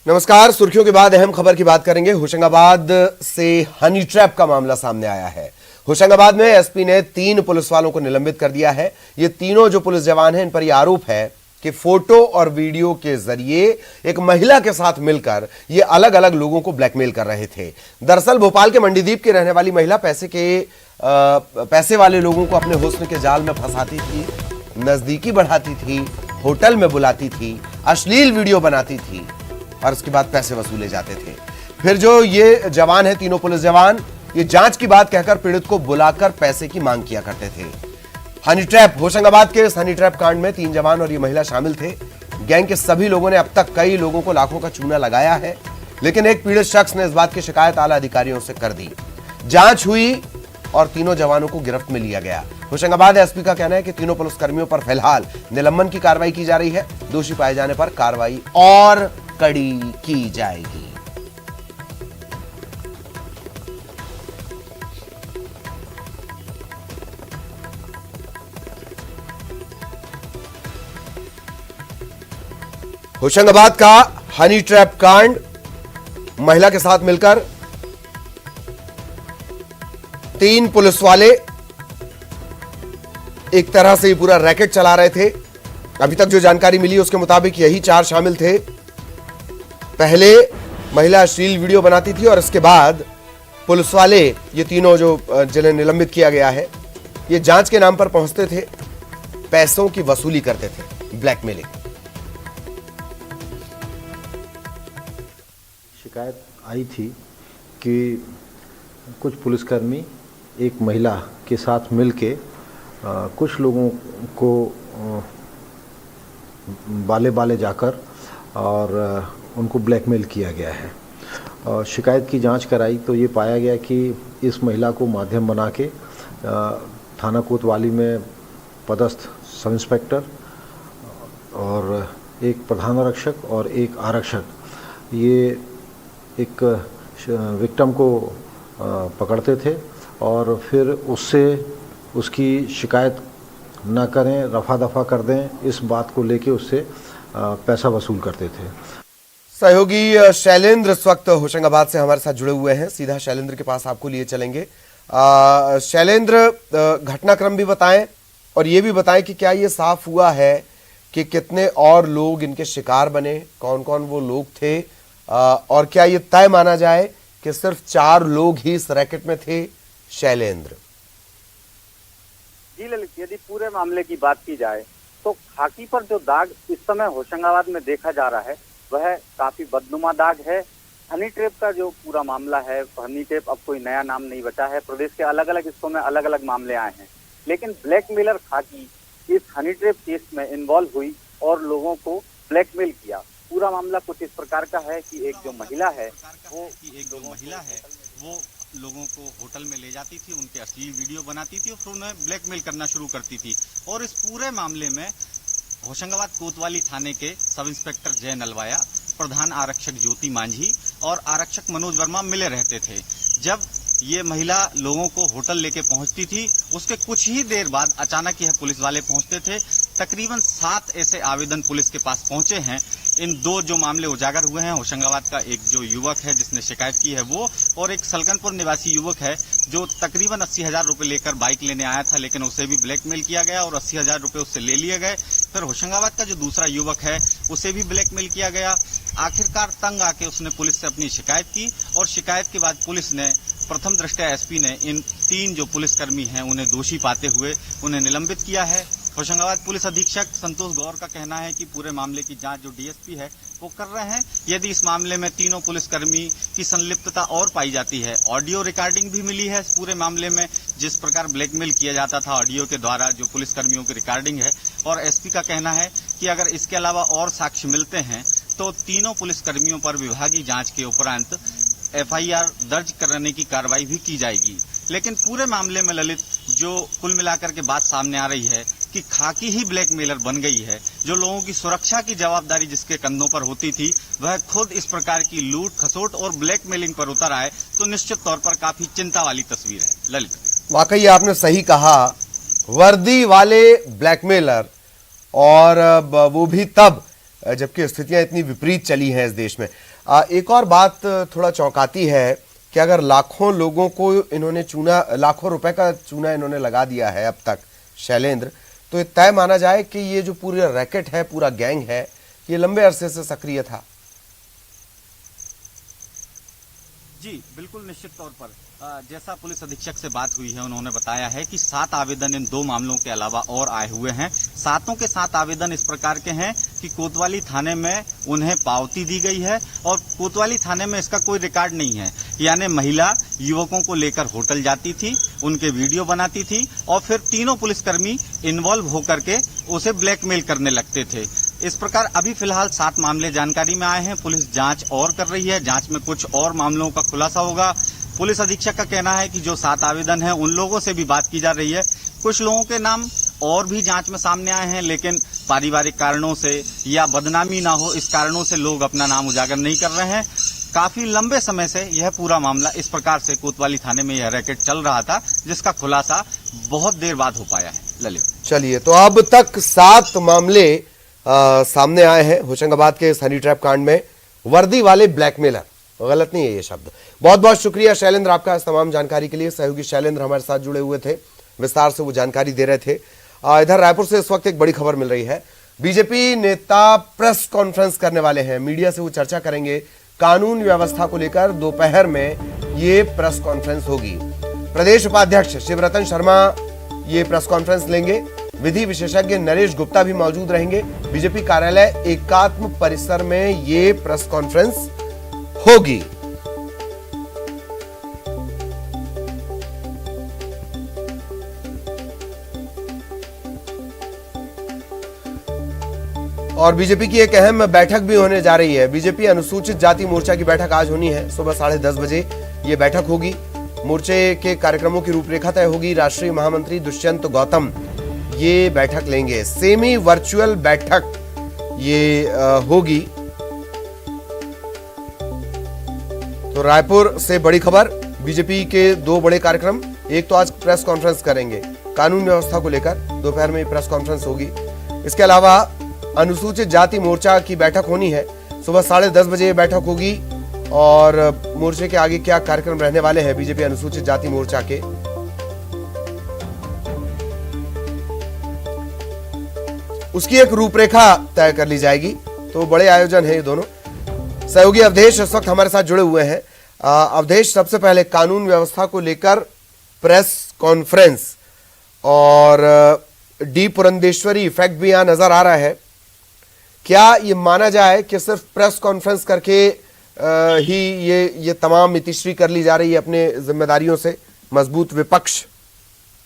नमस्कार। सुर्खियों के बाद अहम खबर की बात करेंगे। होशंगाबाद से हनी ट्रैप का मामला सामने आया है। होशंगाबाद में एसपी ने 3 पुलिस वालों को निलंबित कर दिया है। ये तीनों जो पुलिस जवान हैं, इन पर यह आरोप है कि फोटो और वीडियो के जरिए एक महिला के साथ मिलकर ये अलग अलग लोगों को ब्लैकमेल कर रहे थे। दरअसल भोपाल के मंडीदीप की रहने वाली महिला पैसे वाले लोगों को अपने हुस्न के जाल में फंसाती थी, नजदीकी बढ़ाती थी, होटल में बुलाती थी, अश्लील वीडियो बनाती थी और उसके बाद पैसे वसूले जाते थे। फिर जो ये जवान है, तीनों पुलिस जवान, ये जांच की बात कहकर पीड़ित को बुलाकर पैसे की मांग किया करते थे। हनी ट्रैप, होशंगाबाद के इस हनी ट्रैप कांड में 3 जवान और ये महिला शामिल थे। गैंग के सभी लोगों ने अब तक कई लोगों को लाखों का चूना लगाया है, लेकिन एक पीड़ित शख्स ने इस बात की शिकायत आला अधिकारियों से कर दी। जांच हुई और तीनों जवानों को गिरफ्त में लिया गया। होशंगाबाद एसपी का कहना है कि तीनों पुलिसकर्मियों पर फिलहाल निलंबन की कार्रवाई की जा रही है। दोषी पाए जाने पर कार्रवाई और कड़ी की जाएगी। होशंगाबाद का हनी ट्रैप कांड, महिला के साथ मिलकर 3 पुलिस वाले एक तरह से पूरा रैकेट चला रहे थे। अभी तक जो जानकारी मिली उसके मुताबिक यही 4 शामिल थे। पहले महिला अश्लील वीडियो बनाती थी और इसके बाद पुलिस वाले, ये तीनों जो जिन्हें निलंबित किया गया है, ये जांच के नाम पर पहुंचते थे, पैसों की वसूली करते थे, ब्लैकमेलिंग। शिकायत आई थी कि कुछ पुलिसकर्मी एक महिला के साथ मिलके कुछ लोगों को बाले जाकर और उनको ब्लैकमेल किया गया है। शिकायत की जांच कराई तो ये पाया गया कि इस महिला को माध्यम बना के थाना कोतवाली में पदस्थ सब इंस्पेक्टर और एक प्रधान आरक्षक और एक आरक्षक ये एक विक्टिम को पकड़ते थे और फिर उससे उसकी शिकायत न करें, रफा दफा कर दें, इस बात को लेके उससे पैसा वसूल करते थे। सहयोगी शैलेंद्र इस वक्त होशंगाबाद से हमारे साथ जुड़े हुए हैं। सीधा शैलेंद्र के पास आपको लिए चलेंगे। शैलेंद्र, घटनाक्रम भी बताएं और ये भी बताएं कि क्या ये साफ हुआ है कि कितने और लोग इनके शिकार बने, कौन कौन वो लोग थे, और क्या ये तय माना जाए कि सिर्फ 4 लोग ही इस रैकेट में थे? शैलेंद्र जी ललित, यदि पूरे मामले की बात की जाए तो खाकी पर जो दाग इस समय होशंगाबाद में देखा जा रहा है वह काफी बदनुमा दाग है। हनी ट्रैप का जो पूरा मामला है, हनी ट्रैप अब कोई नया नाम नहीं बचा है। प्रदेश के अलग अलग हिस्सों में अलग अलग मामले आए हैं, लेकिन ब्लैकमेलर खाकी इस हनी ट्रैप केस में इन्वॉल्व हुई और लोगों को ब्लैकमेल किया। पूरा मामला कुछ इस प्रकार का है कि एक जो महिला है वो लोगों को होटल में ले जाती थी, उनके अश्लील वीडियो बनाती थी और फिर उन्हें ब्लैकमेल करना शुरू करती थी। और इस पूरे मामले में होशंगाबाद कोतवाली थाने के सब इंस्पेक्टर जय नलवाया, प्रधान आरक्षक ज्योति मांझी और आरक्षक मनोज वर्मा मिले रहते थे। जब ये महिला लोगों को होटल लेके पहुंचती थी, उसके कुछ ही देर बाद अचानक यह पुलिस वाले पहुंचते थे। तकरीबन 7 ऐसे आवेदन पुलिस के पास पहुंचे हैं। इन 2 जो मामले उजागर हुए हैं, होशंगाबाद का एक जो युवक है जिसने शिकायत की है वो, और एक सलकनपुर निवासी युवक है जो तकरीबन 80,000 रुपए लेकर बाइक लेने आया था, लेकिन उसे भी ब्लैकमेल किया गया और 80,000 रुपए उससे ले लिए गए। फिर होशंगाबाद का जो दूसरा युवक है उसे भी ब्लैकमेल किया गया। आखिरकार तंग आके उसने पुलिस से अपनी शिकायत की और शिकायत के बाद पुलिस ने प्रथम दृष्टया एसपी ने इन 3 जो पुलिसकर्मी हैं उन्हें दोषी पाते हुए उन्हें निलंबित किया है। होशंगाबाद पुलिस अधीक्षक संतोष गौर का कहना है कि पूरे मामले की जांच जो डीएसपी है वो कर रहे हैं। यदि इस मामले में तीनों पुलिसकर्मी की संलिप्तता और पाई जाती है, ऑडियो रिकॉर्डिंग भी मिली है इस पूरे मामले में, जिस प्रकार ब्लैकमेल किया जाता था ऑडियो के द्वारा जो पुलिसकर्मियों की रिकॉर्डिंग है, और एसपी का कहना है कि अगर इसके अलावा और साक्ष्य मिलते हैं तो तीनों पुलिसकर्मियों पर विभागीय जांच के उपरांत एफआईआर दर्ज करने की कार्रवाई भी की जाएगी। लेकिन पूरे मामले में ललित, जो कुल मिलाकर के बात सामने आ रही है कि खाकी ही ब्लैकमेलर बन गई है। जो लोगों की सुरक्षा की जवाबदारी जिसके कंधों पर होती थी, वह खुद इस प्रकार की लूट खसोट और ब्लैकमेलिंग पर उतर आए, तो निश्चित तौर पर काफी चिंता वाली तस्वीर है। ललित, वाकई आपने सही कहा, वर्दी वाले ब्लैकमेलर, और वो भी तब जबकि स्थितियां इतनी विपरीत चली हैं इस देश में। एक और बात थोड़ा चौंकाती है कि अगर लाखों लोगों को इन्होंने चूना, लाखों रुपए का चूना इन्होंने लगा दिया है अब तक शैलेंद्र, तो ये तय माना जाए कि ये जो पूरा रैकेट है, पूरा गैंग है, ये लंबे अरसे से सक्रिय था। जी बिल्कुल, निश्चित तौर पर जैसा पुलिस अधीक्षक से बात हुई है, उन्होंने बताया है कि 7 आवेदन इन 2 मामलों के अलावा और आए हुए हैं। 7 के 7 आवेदन इस प्रकार के हैं कि कोतवाली थाने में उन्हें पावती दी गई है और कोतवाली थाने में इसका कोई रिकॉर्ड नहीं है। यानी महिला युवकों को लेकर होटल जाती थी, उनके वीडियो बनाती थी और फिर तीनों पुलिसकर्मी इन्वॉल्व होकर के उसे ब्लैकमेल करने लगते थे। इस प्रकार अभी फिलहाल 7 मामले जानकारी में आए हैं। पुलिस जांच और कर रही है, जांच में कुछ और मामलों का खुलासा होगा। पुलिस अधीक्षक का कहना है कि जो 7 आवेदन हैं उन लोगों से भी बात की जा रही है। कुछ लोगों के नाम और भी जांच में सामने आए हैं, लेकिन पारिवारिक कारणों से या बदनामी ना हो इस कारणों से लोग अपना नाम उजागर नहीं कर रहे हैं। काफी लंबे समय से यह पूरा मामला इस प्रकार से कोतवाली थाने में यह रैकेट चल रहा था, जिसका खुलासा बहुत देर बाद हो पाया है। ललित, चलिए, तो अब तक 7 मामले सामने आए हैं होशंगाबाद के हनी ट्रैप कांड में। वर्दी वाले ब्लैकमेलर, गलत नहीं है ये शब्द। बहुत बहुत शुक्रिया शैलेंद्र आपका इस तमाम जानकारी के लिए। सहयोगी शैलेंद्र हमारे साथ जुड़े हुए थे, विस्तार से वो जानकारी दे रहे थे। इधर रायपुर से इस वक्त एक बड़ी खबर मिल रही है। बीजेपी नेता प्रेस कॉन्फ्रेंस करने वाले हैं, मीडिया से वो चर्चा करेंगे। कानून व्यवस्था को लेकर दोपहर में ये प्रेस कॉन्फ्रेंस होगी। प्रदेश उपाध्यक्ष शिवरतन शर्मा ये प्रेस कॉन्फ्रेंस लेंगे। विधि विशेषज्ञ नरेश गुप्ता भी मौजूद रहेंगे। बीजेपी कार्यालय एकात्म परिसर में ये प्रेस कॉन्फ्रेंस होगी। और बीजेपी की एक अहम बैठक भी होने जा रही है। बीजेपी अनुसूचित जाति मोर्चा की बैठक आज होनी है। सुबह 10:30 बजे ये बैठक होगी। मोर्चे के कार्यक्रमों की रूपरेखा तय होगी। राष्ट्रीय महामंत्री दुष्यंत गौतम ये बैठक लेंगे। सेमी वर्चुअल बैठक ये होगी। तो रायपुर से बड़ी खबर, बीजेपी के 2 बड़े कार्यक्रम। एक तो आज प्रेस कॉन्फ्रेंस करेंगे कानून व्यवस्था को लेकर, दोपहर में प्रेस कॉन्फ्रेंस होगी। इसके अलावा अनुसूचित जाति मोर्चा की बैठक होनी है। सुबह 10:30 बजे ये बैठक होगी। और मोर्चे के आगे क्या कार्यक्रम रहने वाले हैं बीजेपी अनुसूचित जाति मोर्चा के, उसकी एक रूपरेखा तय कर ली जाएगी। तो बड़े आयोजन है ये दोनों। सहयोगी अवधेश इस वक्त हमारे साथ जुड़े हुए हैं। अवधेश, सबसे पहले कानून व्यवस्था को लेकर प्रेस कॉन्फ्रेंस और डी पुरंदेश्वरी इफेक्ट भी यहां नजर आ रहा है। क्या ये माना जाए कि सिर्फ प्रेस कॉन्फ्रेंस करके ही ये तमाम मितिश्री कर ली जा रही है अपने जिम्मेदारियों से? मजबूत विपक्ष।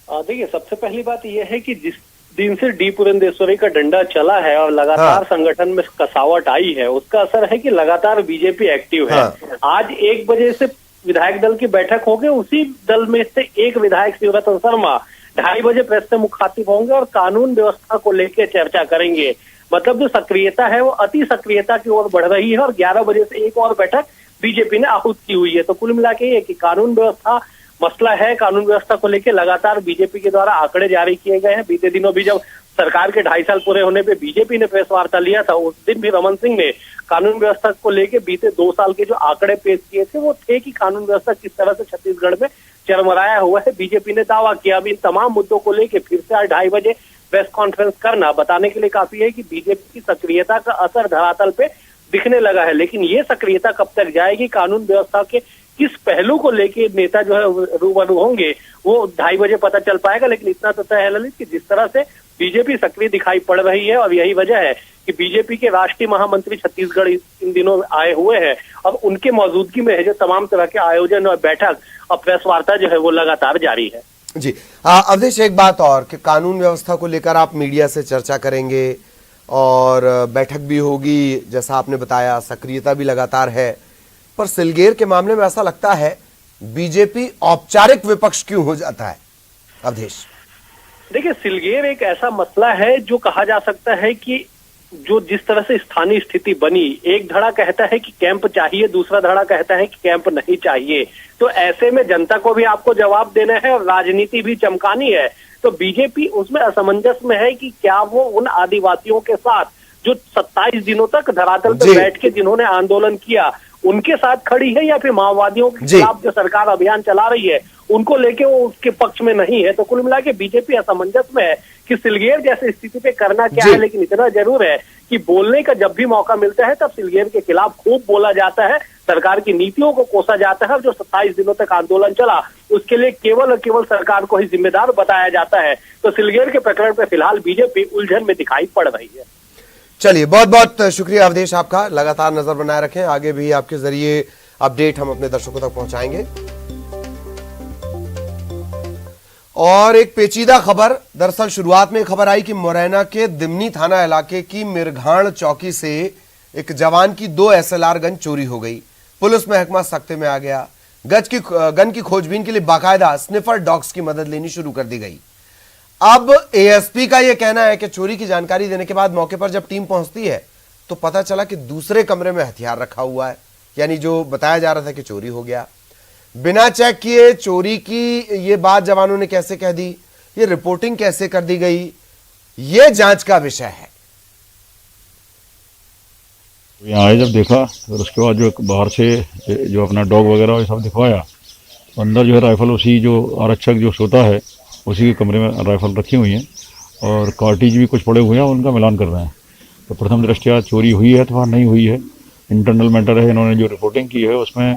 देखिए, सबसे पहली बात यह है कि जिस दिन से डी पुरंदेश्वरी का डंडा चला है और लगातार संगठन में कसावट आई है, उसका असर है कि लगातार बीजेपी एक्टिव है। आज 1 बजे से विधायक दल की बैठक होगी। उसी दल में से एक विधायक शिवरतन शर्मा 2:30 बजे प्रेस से मुखातिब होंगे और कानून व्यवस्था को लेकर चर्चा करेंगे। मतलब जो सक्रियता है वो अति सक्रियता की ओर बढ़ रही है और 11 बजे से एक और बैठक बीजेपी ने आहूत की हुई है। तो कुल मिला के ये कि कानून व्यवस्था मसला है। कानून व्यवस्था को लेकर लगातार बीजेपी के द्वारा आंकड़े जारी किए गए हैं। बीते दिनों भी जब सरकार के 2.5 साल पूरे होने पे बीजेपी ने प्रेस वार्ता लिया था, उस दिन भी रमन सिंह ने कानून व्यवस्था को लेकर बीते 2 साल के जो आंकड़े पेश किए थे वो थे कि कानून व्यवस्था किस तरह से छत्तीसगढ़ में चरमराया हुआ है। बीजेपी ने दावा किया। अब इन तमाम मुद्दों को लेकर फिर से आज 2:30 बजे प्रेस कॉन्फ्रेंस करना बताने के लिए काफी है कि बीजेपी की सक्रियता का असर धरातल पे दिखने लगा है। लेकिन ये सक्रियता कब तक जाएगी, कानून व्यवस्था के किस पहलू को लेके नेता जो है रूबरू होंगे, वो 2:30 बजे पता चल पाएगा। लेकिन इतना तो तय है ललित कि जिस तरह से बीजेपी सक्रिय दिखाई पड़ रही है और यही वजह है कि बीजेपी के राष्ट्रीय महामंत्री छत्तीसगढ़ इन दिनों आए हुए हैं। अब उनके मौजूदगी में है जो तमाम तरह के आयोजन और बैठक और प्रेस वार्ता जो है वो लगातार जारी है। जी अवधेश, एक बात और कि कानून व्यवस्था को लेकर आप मीडिया से चर्चा करेंगे और बैठक भी होगी, जैसा आपने बताया सक्रियता भी लगातार है, पर सिलगेर के मामले में ऐसा लगता है बीजेपी औपचारिक विपक्ष क्यों हो जाता है? अवधेश, देखिए, सिलगेर एक ऐसा मसला है जो कहा जा सकता है कि जो जिस तरह से स्थानीय स्थिति बनी, एक धड़ा कहता है कि कैंप चाहिए, दूसरा धड़ा कहता है कि कैंप नहीं चाहिए। तो ऐसे में जनता को भी आपको जवाब देना है और राजनीति भी चमकानी है। तो बीजेपी उसमें असमंजस में है कि क्या वो उन आदिवासियों के साथ जो 27 दिनों तक धरातल पर बैठ के जिन्होंने आंदोलन किया उनके साथ खड़ी है या फिर माओवादियों के खिलाफ जो सरकार अभियान चला रही है उनको लेके वो उसके पक्ष में नहीं है। तो कुल मिला के बीजेपी असमंजस में है कि सिलगेर जैसी स्थिति पे करना क्या है, लेकिन इतना जरूर है कि बोलने का जब भी मौका मिलता है तब सिलगेर के खिलाफ खूब बोला जाता है, सरकार की नीतियों को कोसा जाता है और जो 27 दिनों तक आंदोलन चला उसके लिए केवल और केवल सरकार को ही जिम्मेदार बताया जाता है। तो सिलगेर के प्रकरण पे फिलहाल बीजेपी उलझन में दिखाई पड़ रही है। चलिए, बहुत बहुत शुक्रिया अवधेश आपका। लगातार नजर बनाए रखें, आगे भी आपके जरिए अपडेट हम अपने दर्शकों तक पहुंचाएंगे। और एक पेचीदा खबर, दरअसल शुरुआत में खबर आई कि मुरैना के दिमनी थाना इलाके की मिरघाण चौकी से एक जवान की 2 SLR गन चोरी हो गई। पुलिस महकमा सख्ते में आ गया। गन की खोजबीन के लिए बाकायदा स्निफर डॉग्स की मदद लेनी शुरू कर दी गई। अब ASP का यह कहना है कि चोरी की जानकारी देने के बाद मौके पर जब टीम पहुंचती है तो पता चला कि दूसरे कमरे में हथियार रखा हुआ है, यानी जो बताया जा रहा था कि चोरी हो गया। बिना चेक किए चोरी की ये बात जवानों ने कैसे कह दी, ये रिपोर्टिंग कैसे कर दी गई, ये जांच का विषय है। यहाँ आए जब देखा और उसके बाद जो बाहर से जो अपना डॉग वगैरह ये सब दिखवाया, अंदर जो है राइफल उसी जो आरक्षक जो सोता है उसी के कमरे में राइफल रखी हुई हैं और कार्टिज भी कुछ पड़े हुए हैं, उनका मिलान कर रहे हैं। तो प्रथम दृष्टया चोरी हुई है अथवा नहीं हुई है, इंटरनल मैटर है। इन्होंने जो रिपोर्टिंग की है उसमें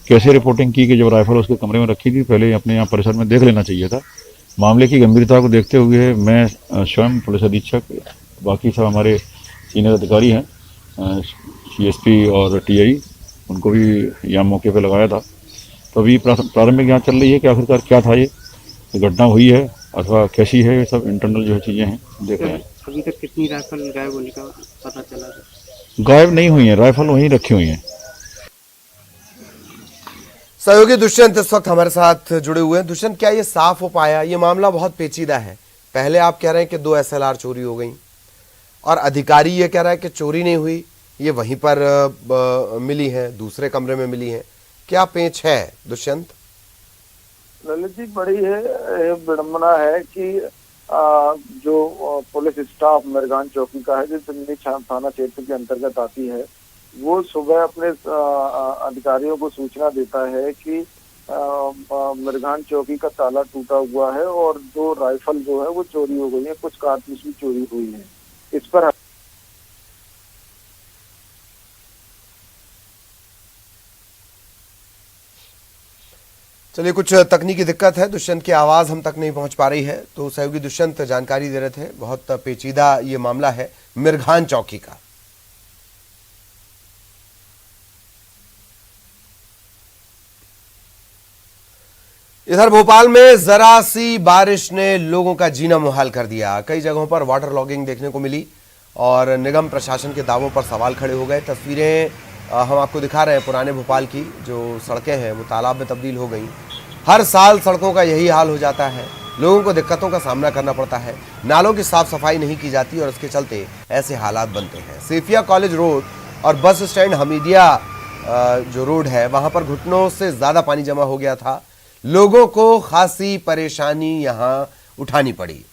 कैसे रिपोर्टिंग की कि जब राइफल उसके कमरे में रखी थी पहले अपने यहाँ परिसर में देख लेना चाहिए था। मामले की गंभीरता को देखते हुए मैं स्वयं पुलिस अधीक्षक, बाकी सब हमारे सीनियर अधिकारी हैं, CSP और TI, उनको भी यहाँ मौके पे लगाया था। तो अभी प्रारंभिक जांच चल रही है कि आखिरकार क्या था, ये घटना हुई है अथवा कैसी है, ये सब इंटरनल जो है चीज़ें हैं, देख रहे हैं। अभी तक कितनी राइफल गायब होने का पता चला है? गायब नहीं हुई है, राइफल वहीं रखी हुई हैं। सहयोगी दुष्यंत इस वक्त हमारे साथ जुड़े हुए हैं। दुष्यंत, क्या ये साफ हो पाया? ये मामला बहुत पेचीदा है। पहले आप कह रहे हैं कि 2 SLR चोरी हो गई और अधिकारी ये कह रहा है कि चोरी नहीं हुई, ये वहीं पर मिली है, दूसरे कमरे में मिली है। क्या पेच है दुष्यंत? ललित जी, बड़ी है विडम्बना है कि जो पुलिस स्टाफ मिरघाण चौकी का है जो दिमनी थाना क्षेत्र के अंतर्गत आती है, वो सुबह अपने अधिकारियों को सूचना देता है कि मिरघाण चौकी का ताला टूटा हुआ है और 2 राइफल जो है वो चोरी हो गई है, कुछ कारतूस भी चोरी हुई है। इस पर चलिए, कुछ तकनीकी दिक्कत है, दुष्यंत की आवाज हम तक नहीं पहुंच पा रही है, तो सहयोगी दुष्यंत जानकारी दे रहे थे। बहुत पेचीदा ये मामला है मिरघाण चौकी का। इधर भोपाल में जरा सी बारिश ने लोगों का जीना मुहाल कर दिया। कई जगहों पर वाटर लॉगिंग देखने को मिली और निगम प्रशासन के दावों पर सवाल खड़े हो गए। तस्वीरें हम आपको दिखा रहे हैं पुराने भोपाल की, जो सड़कें हैं वो तालाब में तब्दील हो गई। हर साल सड़कों का यही हाल हो जाता है, लोगों को दिक्कतों का सामना करना पड़ता है। नालों की साफ सफाई नहीं की जाती और इसके चलते ऐसे हालात बनते हैं। सेफिया कॉलेज रोड और बस स्टैंड हमीदिया जो रोड है वहां पर घुटनों से ज्यादा पानी जमा हो गया था। लोगों को खासी परेशानी यहां उठानी पड़ी।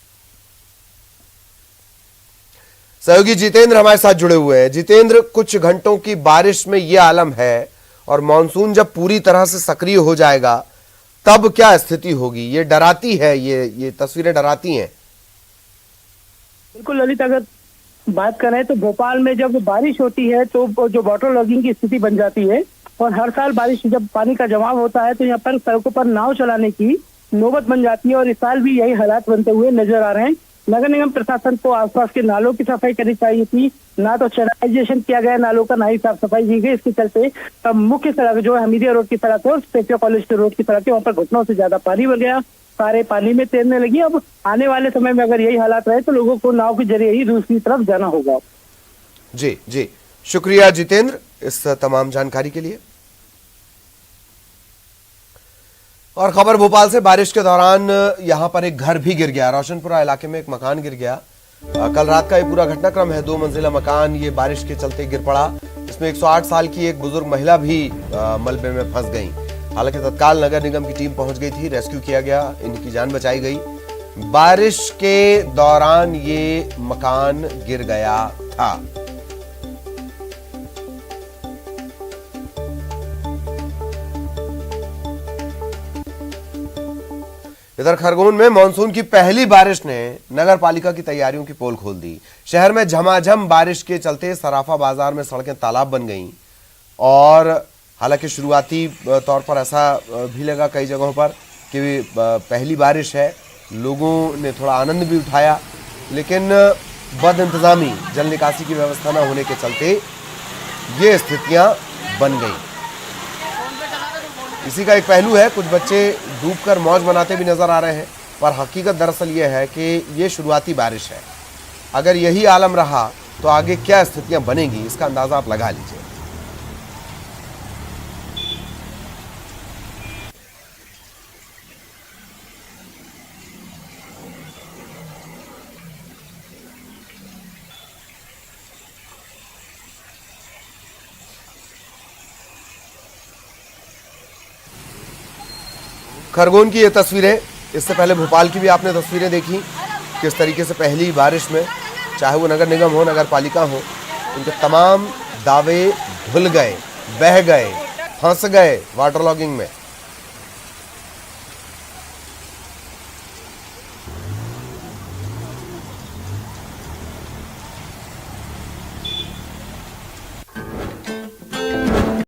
सहयोगी जितेंद्र हमारे साथ जुड़े हुए हैं। जितेंद्र, कुछ घंटों की बारिश में यह आलम है और मानसून जब पूरी तरह से सक्रिय हो जाएगा तब क्या स्थिति होगी? ये डराती है, ये तस्वीरें डराती हैं। बिल्कुल ललित, अगर बात करें तो भोपाल में जब बारिश होती है तो जो वाटर लॉगिंग की स्थिति बन जाती है और हर साल बारिश जब पानी का जमाव होता है तो यहाँ पर सड़कों पर नाव चलाने की नौबत बन जाती है और इस साल भी यही हालात बनते हुए नजर आ रहे हैं। नगर निगम प्रशासन को आसपास के नालों की सफाई करनी चाहिए थी, ना तो चैनलाइजेशन किया गया नालों का, ना ही साफ सफाई की गई। इसके चलते अब मुख्य सड़क जो है हमीदिया रोड की सड़क और सेफिया कॉलेज के रोड की सड़क है, वहाँ पर घुटनों से ज्यादा पानी भर गया, सारे पानी में तैरने लगी। अब आने वाले समय में अगर यही हालात रहे तो लोगों को नाव के जरिए ही दूसरी तरफ जाना होगा। जी जी, शुक्रिया जितेंद्र इस तमाम जानकारी के लिए। और खबर भोपाल से, बारिश के दौरान यहां पर एक घर भी गिर गया। रोशनपुरा इलाके में एक मकान गिर गया। कल रात का ये पूरा घटनाक्रम है। 2 मंजिला मकान ये बारिश के चलते गिर पड़ा। इसमें 108 साल की एक बुजुर्ग महिला भी मलबे में फंस गई। हालांकि तत्काल नगर निगम की टीम पहुंच गई थी, रेस्क्यू किया गया, इनकी जान बचाई गई। बारिश के दौरान ये मकान गिर गया था। इधर खरगोन में मानसून की पहली बारिश ने नगर पालिका की तैयारियों की पोल खोल दी। शहर में झमाझम बारिश के चलते सराफा बाजार में सड़कें तालाब बन गईं और हालांकि शुरुआती तौर पर ऐसा भी लगा कई जगहों पर कि पहली बारिश है, लोगों ने थोड़ा आनंद भी उठाया, लेकिन बदइंतजामी, जल निकासी की व्यवस्था न होने के चलते ये स्थितियां बन गई। इसी का एक पहलू है, कुछ बच्चे डूबकर मौज मनाते भी नजर आ रहे हैं, पर हकीकत दरअसल ये है कि ये शुरुआती बारिश है। अगर यही आलम रहा तो आगे क्या स्थितियां बनेंगी, इसका अंदाजा आप लगा लीजिए। खरगोन की ये तस्वीरें, इससे पहले भोपाल की भी आपने तस्वीरें देखी, किस तरीके से पहली बारिश में चाहे वो नगर निगम हो, नगर पालिका हो, उनके तमाम दावे धुल गए, बह गए, फंस गए वाटर लॉगिंग में।